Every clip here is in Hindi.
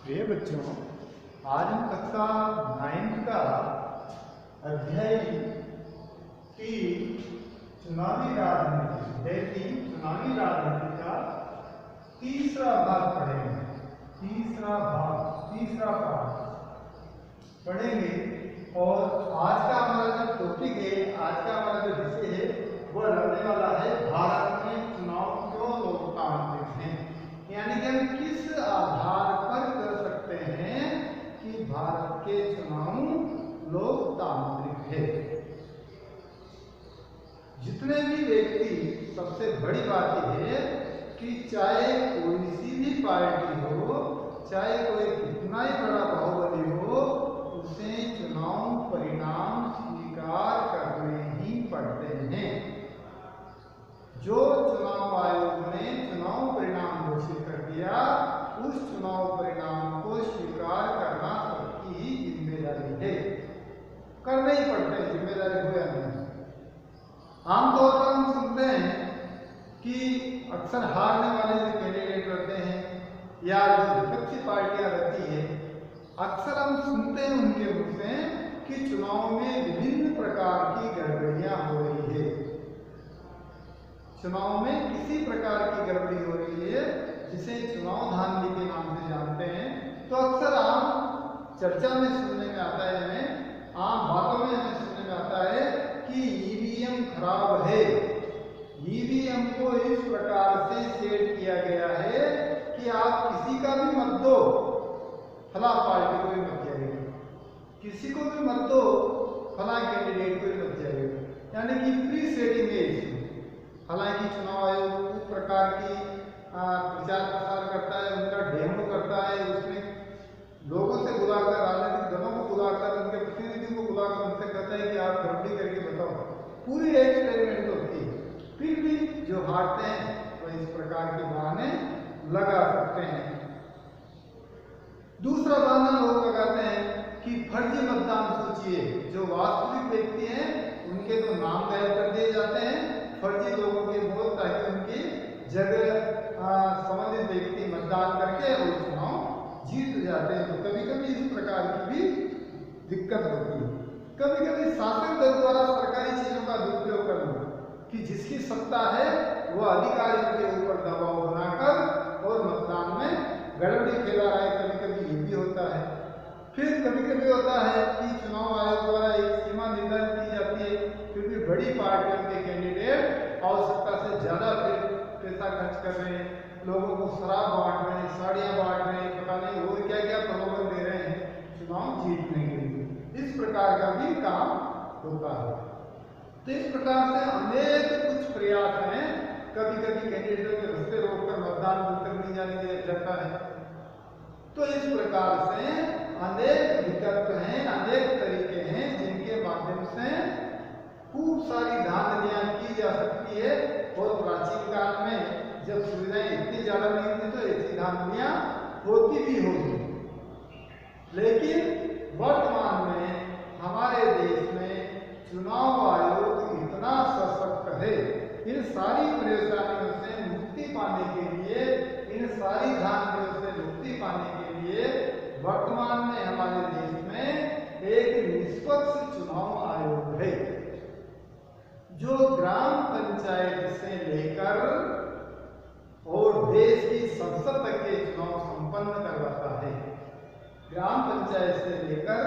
प्रिय बच्चों, आज हम कक्षा 9 का अध्याय 3 चुनावी राजनीति का तीसरा भाग पढ़ेंगे। तीसरा पाठ पढ़ेंगे। और आज का हमारा जो टॉपिक है, आज का हमारा जो विषय है वो रहने वाला है भारत में चुनाव क्यों लोकतांत्रिक हैं। यानी कि हम किस आधार पर कर सकते हैं कि भारत के चुनाव लोकतांत्रिक है। जितने भी व्यक्ति, सबसे बड़ी बात यह है कि चाहे कोई सी भी पार्टी हो, चाहे कोई कितना ही बड़ा बाहुबली हो, उसे चुनाव परिणाम स्वीकार करने ही पड़ते हैं। जो चुनाव आयोग ने चुनाव परिणाम घोषित कर दिया, उस चुनाव परिणाम को स्वीकार करना सबकी ही जिम्मेदारी है। करना ही पड़ता है, जिम्मेदारी हो या नहीं। आमतौर पर हम सुनते हैं कि अक्सर हारने वाले जो कैंडिडेट रहते हैं या जो विपक्षी पार्टियां रहती है, अक्सर हम सुनते हैं उनके मुख से कि चुनाव में विभिन्न प्रकार की गड़बड़ियां हो रही है। चुनाव में किसी प्रकार की गड़बड़ी हो रही है जिसे चुनाव धांधली के नाम से जानते हैं। तो अक्सर आम चर्चा में सुनने में आता है, हमें आम बातों में हमें सुनने में आता है कि ईवीएम खराब है। ईवीएम को इस प्रकार से सेट किया गया है कि आप किसी का भी मत दो, फला पार्टी को भी मत जाएगा, किसी को भी मत दो, फला कैंडिडेट को भी मत जाएगा। यानी कि प्री सेटिंग है इसमें। हालांकि चुनाव आयोग उस प्रकार की प्रचार प्रसार करता है, उनका डेमो करता है, उसमें लोगों से बुलाकर, राजनीतिक दलों को बुलाकर, उनके प्रतिनिधियों को बुलाकर उनसे कहता है कि आप गड़बड़ी करके बताओ। पूरी एक्सपेरिमेंट होती है। फिर भी जो हारते हैं वो इस प्रकार के बहाने लगा सकते हैं। दूसरा बहाना लोग लगाते हैं कि फर्जी मतदान सूची है। जो वास्तविक व्यक्ति हैं उनके तो नाम गायब कर दिए जाते हैं, फर्जी लोगों के वोट, ताकि उनकी जगह संबंधित व्यक्ति मतदान करके और चुनाव जीत जाते हैं। तो कभी कभी इस प्रकार की भी दिक्कत होती है। कभी कभी शासक दल द्वारा सरकारी चीजों का दुरुपयोग करना, कि जिसकी सत्ता है वो अधिकारियों के ऊपर दबाव बनाकर और मतदान में गड़बड़ी फैला रहा है। कभी कभी ये भी होता है। फिर कभी कभी होता है कि चुनाव आयोग द्वारा एक सीमा निर्धारित की जाती है, फिर भी बड़ी पार्टियों के कैंडिडेट आवश्यकता से ज्यादा पैसा खर्च कर रहे हैं, लोगों को शराब बांट रहे हैं, साड़ियां बांट रहे हैं, पता नहीं और क्या क्या प्रलोभन दे रहे हैं चुनाव जीतने के लिए। इस प्रकार का भी काम होता है। तो इस प्रकार से अनेक कुछ प्रयास हैं। कभी कभी कैंडिडेटों के रास्ते रोककर मतदान बूथ तक नहीं जाने दिया जाता है। तो इस प्रकार से अनेक विकल्प हैं, अनेक तरीके हैं जिनके माध्यम से खूब सारी धांधलियां की जा सकती है। और प्राचीन काल में जब सुविधाएं इतनी ज्यादा नहीं थी तो ऐसी धांधलियां होती भी होगी। लेकिन वर्तमान में हमारे देश में चुनाव आयोग इतना सशक्त है, इन सारी परेशानियों से मुक्ति पाने के लिए, इन सारी धांधलियों से मुक्ति पाने के लिए वर्तमान में हमारे देश में एक निष्पक्ष चुनाव आयोग है, जो ग्राम पंचायत से लेकर और देश की संसद तक के चुनाव संपन्न करवाता है। ग्राम पंचायत से लेकर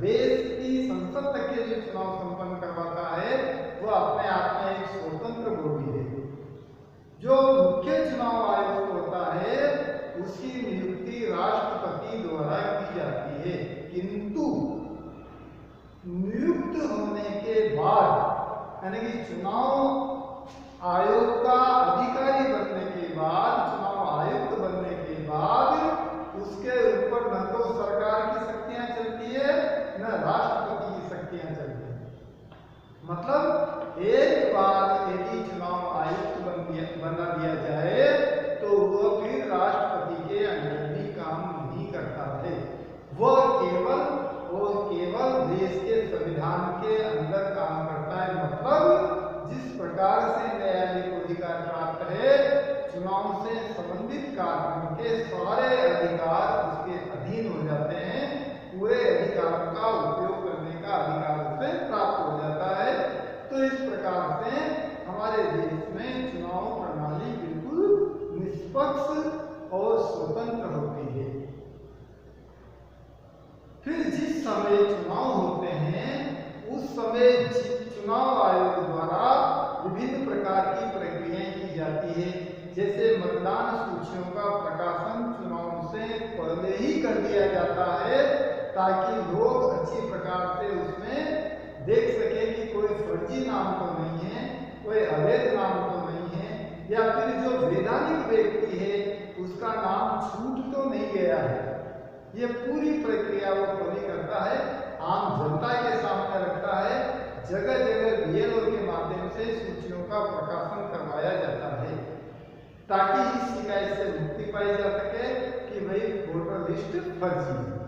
देश की संसद तक के जो चुनाव संपन्न करवाता है वो अपने आप में एक स्वतंत्र बॉडी है। जो मुख्य चुनाव आयुक्त होता है उसकी नियुक्ति राष्ट्रपति द्वारा की जाती है, किंतु नियुक्त होने के बाद, यानी कि चुनाव आयोग का अधिकारी बनने के बाद, चुनाव आयुक्त बनने के बाद उसके ऊपर न तो सरकार की शक्तियां चलती है, न राष्ट्रपति की शक्तियां चलती है। मतलब एक बार यदि चुनाव आयुक्त बना दिया जाए तो वह फिर राष्ट्रपति के अंडर भी काम नहीं करता है। वह केवल और केवल देश के संविधान के अंदर काम करता है। मतलब जिस प्रकार से न्यायालय को अधिकार स्वतंत्र होती है। फिर जिस समय चुनाव होते हैं उस समय चुनाव आयोग द्वारा विभिन्न प्रकार की प्रक्रियाएं की जाती है, जैसे मतदान सूचियों का प्रकाशन चुनाव से पहले ही कर दिया जाता है ताकि लोग अच्छी प्रकार से उसमें देख सके कि कोई फर्जी नाम तो नहीं है, कोई अवैध नाम तो नहीं है, या फिर जो वैधानिक व्यक्ति है उसका नाम छूट तो नहीं गया है। ये पूरी प्रक्रिया वो पूरी करता है, आम जनता के सामने रखता है, जगह जगह बीएलओ के माध्यम से सूचियों का प्रकाशन करवाया जाता है ताकि इस शिकायत से मुक्ति पाई जा सके कि भाई वोटर लिस्ट फर्जी है।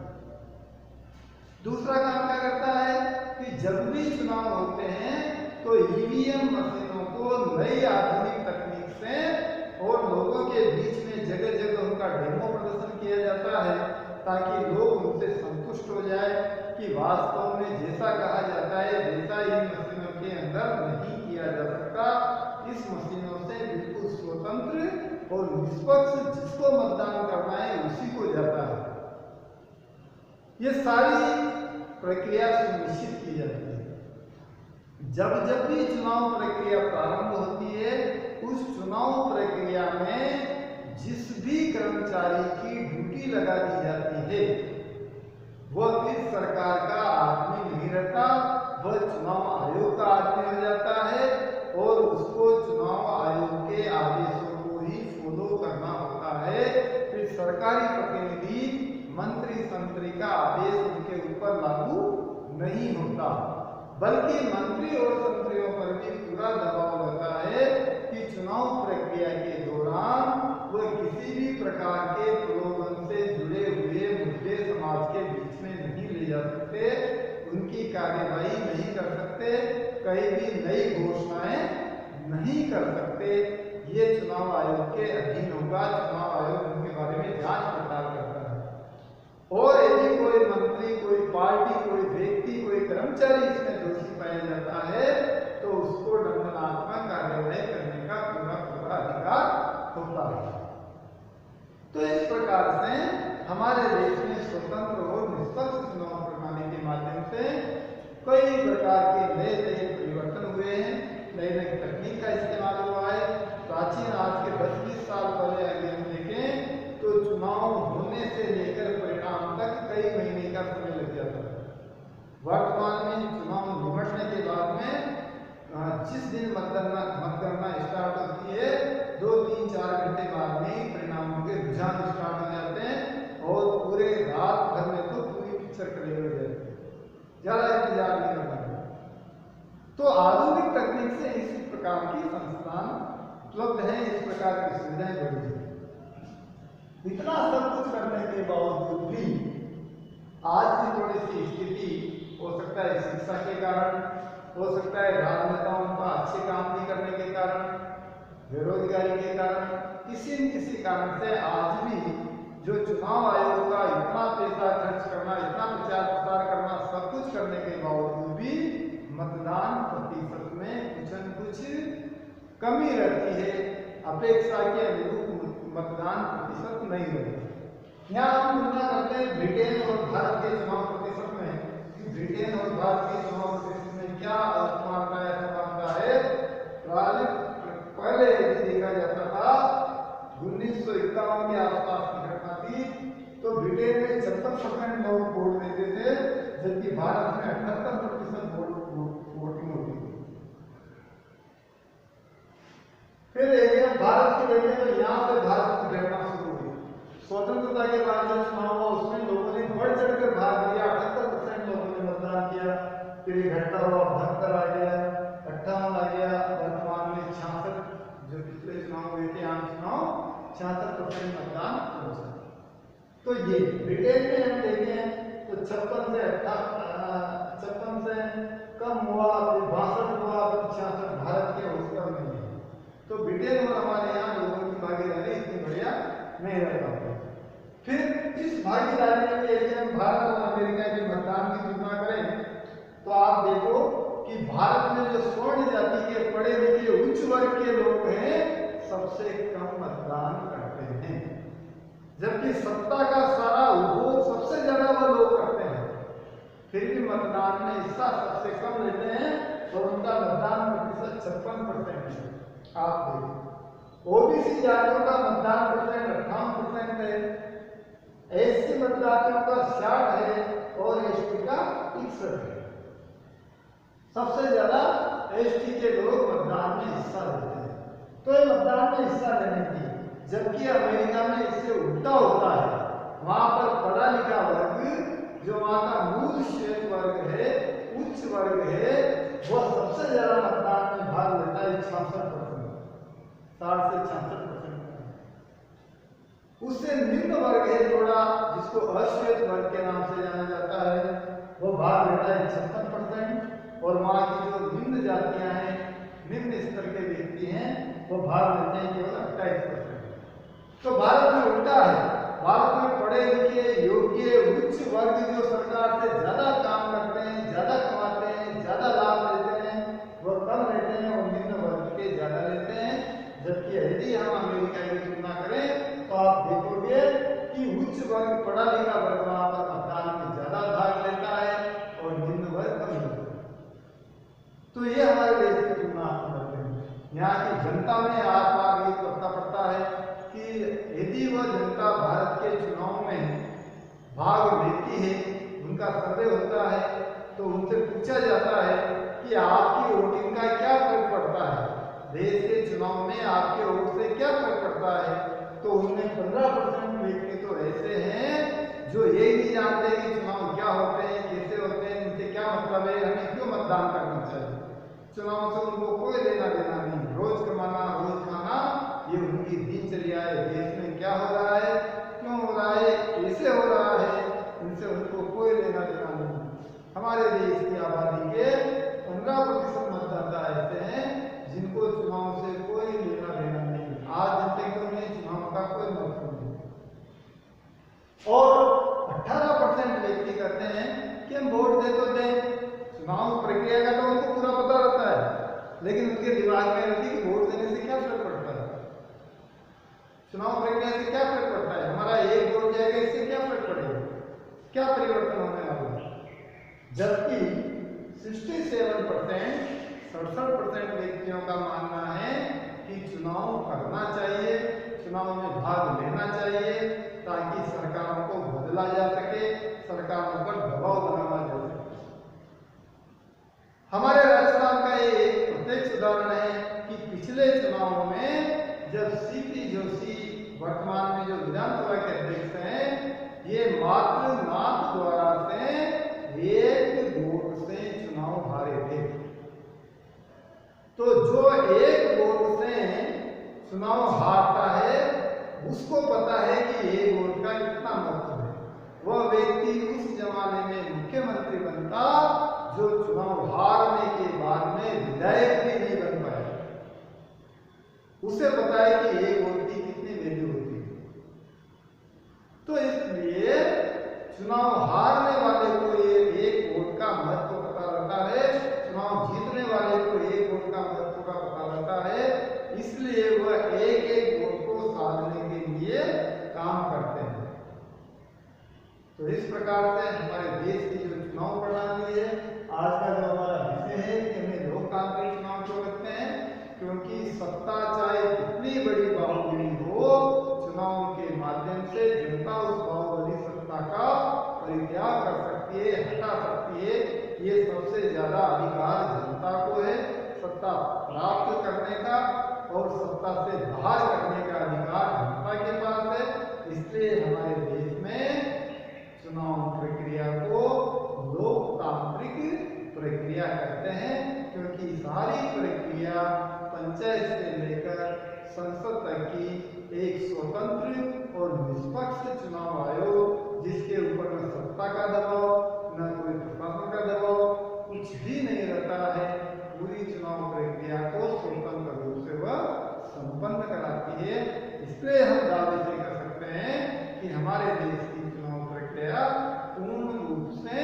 दूसरा काम क्या करता है कि जब भी चुनाव होते हैं तो ईवीएम मशीनों को नई आधुनिक तकनीक से और लोगों के बीच में जगह जगह उनका डेमो प्रदर्शन किया जाता है ताकि लोग उनसे संतुष्ट हो जाए कि वास्तव में जैसा कहा जाता है वैसा इन मशीनों के अंदर नहीं किया जा सकता। इस मशीनों से बिल्कुल स्वतंत्र और निष्पक्ष जिसको मतदान करना है उसी को जाता है। ये सारी प्रक्रिया सुनिश्चित की जाती है। जब जब भी चुनाव प्रक्रिया प्रारंभ होती है उस चुनाव प्रक्रिया में जिस भी कर्मचारी की ड्यूटी लगा दी जाती है वह फिर सरकार का आदमी नहीं रहता, वह चुनाव आयोग का आदमी हो जाता है और उसको चुनाव आयोग के आदेशों को ही फॉलो करना होता है। फिर सरकारी प्रतिनिधि मंत्री संतरी का आदेश उनके ऊपर लागू नहीं होता, बल्कि मंत्री और संतरियों पर भी पूरा दबाव रहता है कि चुनाव प्रक्रिया के दौरान वह किसी भी प्रकार के प्रलोभन से जुड़े हुए मुद्दे समाज के बीच में नहीं ले जा सकते, उनकी कार्यवाही नहीं कर सकते, कहीं भी नई घोषणाएं नहीं कर सकते। ये चुनाव आयोग के अधीन होगा। चुनाव आयोग उनके बारे में जांच पड़ताल करता है और यदि कोई मंत्री, कोई पार्टी, कोई व्यक्ति, कोई कर्मचारी इसमें दोषी पाया जाता है तो उसको दंडात्मक कार्यवाही करने का पूरा अधिकार होता है। तो इस प्रकार से हमारे देश में स्वतंत्र और निष्पक्ष चुनाव प्रणाली के माध्यम से कई प्रकार के नए नए परिवर्तन हुए हैं, नई नई तकनीक का इस्तेमाल हुआ है। प्राचीन आज के 10-20 साल पहले अगर हम देखें तो चुनाव होने से लेकर परिणाम तक कई महीने का समय लग जाता है। वर्तमान में चुनाव निपटने के बाद में जिस दिन मतगणना स्टार्ट होती है 2-3-4 घंटे बाद में परिणामों के रुझान स्टार्ट हो जाते हैं और पूरे रात भर में तो पूरी पिक्चर क्लियर हो जाती है, ज्यादा इंतजार नहीं करना है। तो आधुनिक तकनीक से इस प्रकार की संस्थान उपलब्ध है, इस प्रकार की सुविधाएं बढ़ी है। इतना सब कुछ करने के बावजूद भी आज की थोड़ी सी स्थिति हो सकता है शिक्षा के कारण, हो सकता है राजनेताओं का अच्छे काम नहीं करने के कारण, बेरोजगारी के कारण, किसी न किसी कारण से आज भी जो चुनाव आयोग का इतना पैसा खर्च करना, इतना प्रचार प्रसार करना, सब कुछ करने के बावजूद भी मतदान प्रतिशत में कुछ न कुछ कमी रहती है, अपेक्षा के अनुरूप मतदान प्रतिशत नहीं रहती। यहाँ हम तुलना करते हैं ब्रिटेन और भारत के चुनाव प्रतिशत में। ब्रिटेन और भारत के चुनाव प्रतिशत में क्या असमानता है, समानता है। पहले यदि देखा जाता था 1951 के आसपास की घटना थी तो ब्रिटेन में 76% लोग वोट देते थे, जबकि भारत में 78% वोटिंग होती थी। फिर भारत के बेटे तो यहाँ से भारत की घटना शुरू हुई। स्वतंत्रता के बाद जो चुनाव हुआ उसमें लोगों ने बढ़ चढ़कर भाग लिया, 78% लोगों ने मतदान किया। फिर ये घटना हुआ, 72 आ गया, 58 आ गया, वर्तमान में 66, जो पिछले चुनाव हुए थे आम चुनाव, 66% मतदान पहुंचा। तो ये ब्रिटेन में हम देखें तो 56 से कम हुआ, फिर 62 हुआ, फिर 66। भारत के उसका नहीं है। तो ब्रिटेन और हमारे यहाँ लोगों की भागीदारी इतनी बढ़िया नहीं रह पाती। फिर इस भागीदारी में यदि हम भारत और अमेरिका के मतदान की तुलना करें तो आप देखो कि भारत में जो स्वर्ण जाति के पढ़े लिखे उच्च वर्ग के लोग हैं सबसे कम मतदान करते हैं। जबकि सत्ता का सारा उपभोग सबसे ज्यादा वो लोग करते हैं, फिर भी मतदान में हिस्सा सबसे कम लेते हैं और उनका मतदान प्रतिशत 56% है। आप देखिए ओबीसी जातियों का मतदान परसेंट 58% है, एससी मतदाताओं का 60 है और एसटी का 61 है। सबसे ज्यादा एसटी के लोग मतदान में हिस्सा लेते हैं। तो ये मतदान में हिस्सा लेने की, जबकि अमेरिका में इससे उल्टा होता है। वहां पर पढ़ा लिखा वर्ग, जो वहां का मूल श्वेत वर्ग है, उच्च वर्ग है, वह सबसे ज्यादा मतदान में भाग लेता है 66%, 60 से 66%। उससे निम्न वर्ग है थोड़ा, जिसको अश्वेत वर्ग के नाम से जाना जाता है, वो भाग लेता है 56%। और वहां की जो निम्न जातियां हैं, निम्न स्तर के व्यक्ति हैं, वो भाग लेते हैं केवल 28%। तो भारत में उल्टा है। भारत में पढ़े लिखे योग्य उच्च वर्ग जो सरकार से ज्यादा काम करते हैं, ज्यादा कमाते हैं, ज्यादा लाभ लेते हैं, वो कम लेते हैं और निम्न वर्ग के ज्यादा लेते हैं। जबकि यदि हम अमेरिका की तुलना करें तो आप देखोगे कि उच्च वर्ग, पढ़ा लिखा वर्ग वहां पर मतदान में ज्यादा भाग लेता है और निम्न वर्ग कम लेता है। तो ये हमारे देश की तुलना करते हैं। यहाँ की जनता में आत्मा एक पता पड़ता है कि यदि वह जनता भारत के चुनाव में भाग लेती है, उनका सर्वे होता है, तो उनसे पूछा जाता है कि आपकी वोटिंग का क्या फर्क पड़ता है, देश के चुनाव में आपके वोट से क्या फर्क पड़ता है, तो उनमें 15% व्यक्ति तो ऐसे हैं जो ये नहीं जानते कि चुनाव क्या होते हैं, कैसे होते हैं, इनसे क्या मतलब है, हमें क्यों मतदान करना चाहिए। चुनाव से उनको कोई लेना देना नहीं, रोज कमाना, रोज खाना, ये उनकी दिनचर्या है। देश में क्या हो रहा है, क्यों हो रहा है, कैसे हो रहा है, इनसे उनको कोई लेना देना नहीं। हमारे देश की आबादी के 15% मतदाता ऐसे हैं जिनको चुनाव से कोई लेना देना नहीं। आज जनता को उन्हें चुनाव का कोई मतलब नहीं। और 18% व्यक्ति कहते हैं कि हम वोट दे तो दें, चुनाव प्रक्रिया का तो उनको पूरा पता रहता है, लेकिन उनके दिमाग में रहती है कि वोट देने से क्या फर्क पड़ता है, चुनाव प्रक्रिया से क्या फर्क पड़ता है, हमारा एक वोट जाएगा इससे क्या फर्क पड़ेगा, क्या परिवर्तन होने वाला है। जबकि 67% व्यक्तियों का मानना है कि चुनाव करना चाहिए, चुनाव में भाग लेना चाहिए, ताकि सरकारों को बदला जा सके, सरकारों पर दबाव बनाया जा सके। हमारे राजस्थान का ये एक प्रत्यक्ष उदाहरण है कि पिछले चुनाव में जब सीपी जोशी वर्तमान में जो विधानसभा के अध्यक्ष हैं, ये मात्र नाथ द्वारा से एक वोट से चुनाव हारे थे। तो जो एक वोट से चुनाव हारता है, उसको पता है कि एक वोट का कितना महत्व है। वह व्यक्ति उस जमाने में मुख्यमंत्री बनता जो चुनाव हारने के बाद में विधायक भी नहीं बन पाया। उसे पता है कि एक वोट की कितनी वैल्यू होती है। तो इसलिए चुनाव हारने वाले को ये एक वोट का महत्व पता रहता है, चुनाव जीतने वाले को एक वोट का महत्व का पता रहता है, इसलिए वह एक एक वोट को साधने के लिए काम करते हैं। तो इस प्रकार से हमारे देश की जो चुनाव प्रणाली है, आज का जो हमारा विषय है कि हमें लोकतांत्रिक चुनाव क्यों रखते हैं, क्योंकि सत्ता चाहे कितनी बड़ी बाहुबली हो, चुनाव के माध्यम से जनता उस बाहुबली सत्ता का परित्याग कर सकती है, हटा सकती है। ये सबसे ज्यादा अधिकार जनता को है, सत्ता प्राप्त करने का और सत्ता से बाहर करने का अधिकार जनता के पास है। इसलिए हमारे देश में चुनाव प्रक्रिया को लोकतांत्रिक प्रक्रिया कहते हैं, क्योंकि सारी प्रक्रिया पंचायत से लेकर संसद तक की एक स्वतंत्र और निष्पक्ष चुनाव आयोग, जिसके ऊपर न सत्ता का दबाव, न कोई प्रशासन का दबाव, कुछ भी नहीं रहता है, पूरी चुनाव प्रक्रिया को स्वतंत्र रूप से वह संपन्न कराती है। इसलिए हम दावे से कह सकते हैं कि हमारे देश की चुनाव प्रक्रिया पूर्ण रूप से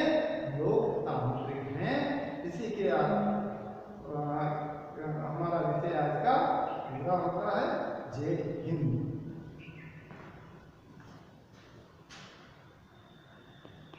लोकतांत्रिक है। इसी के हमारा विषय आज का पूरा होता है। जय हिंद।